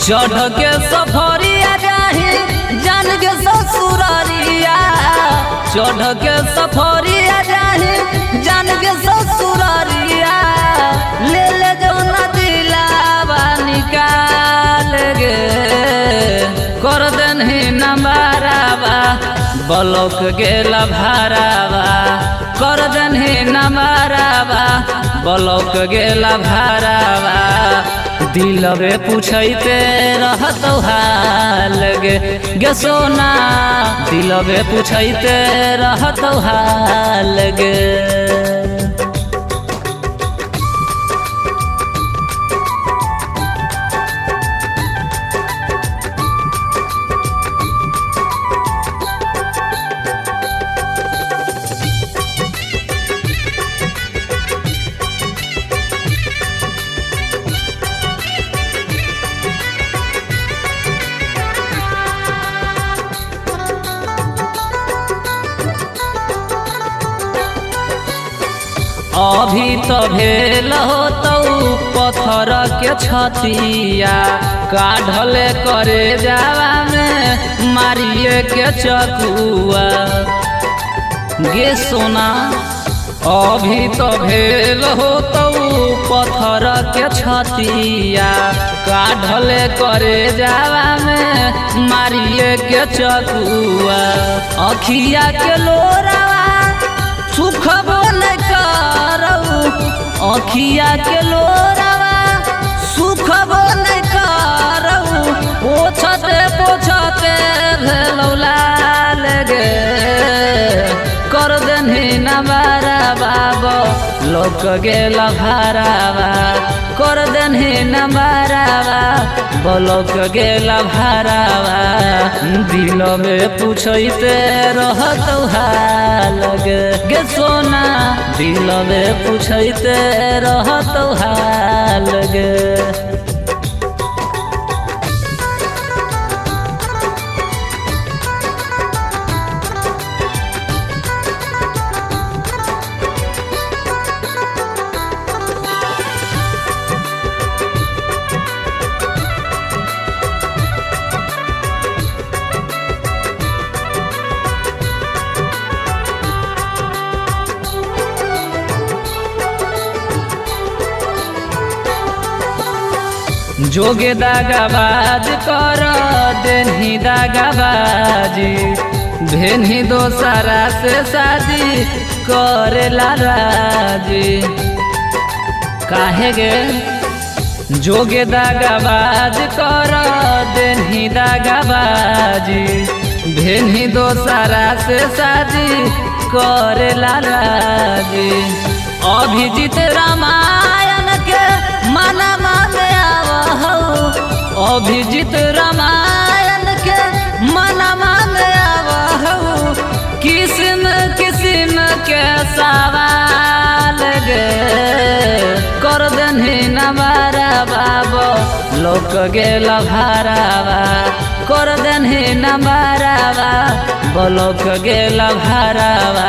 चढ़ के सफरिया जाही जान के ससुरारिया, चढ़ के सफरिया जाही जान के ससुरारिया, ले ले जो न दिलावा निकाल गे कर देनही नंबरावा ब्लॉक गेला भारावा, कर देनही नंबरावा ब्लॉक गेला भारावा। दिलवे पूछते रहत हाल गे सोना, दिलवे पूछते रहत हाल गे। अभी तो भेल हो तो पत्थर के छतिया, काढ़ले करे जावा में मारिए के चकुआ गे सोना। अभी तो भेल हो तो पत्थर के छतिया, काढ़ले करे जावा में मारिए के चकुआ। अखिया के लोरावा सुखबो न करऊ, अखिया के लोरावा सुखबो न करऊ, पोछते पोछते भेलौला लगे कर देनही नंबरावा ब्लॉक गेला भारावा, कर देनही नंबरावा ब्लॉक गेला भारावा। दिलवे पूछते रहत हाल गे सोना, दिलवे पूछते रहत हाल गे। जोगे दागाबाज कर देनही दागाबाजी, भेनही दोसरा से शादी करेला राजी काहे गे। जोगे दागाबाज कर देनही दागाबाजी, भेनही दोसरा से शादी करेला राजी। अभिजीत रामायण के मना माने अभिजीत रामायण के मनमा में आवहु, किस्म किस्म के सवाल गे कर देनही नंबरावा ब्लॉक गेला भारावा, कर देनही नंबरावा ब्लॉक गेला भारावा।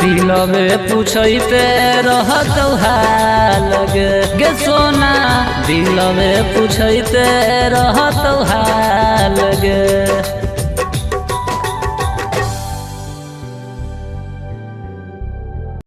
दिलवे पूछते रहत हाल गे सोना, दिलवे पूछते रहत हाल गे।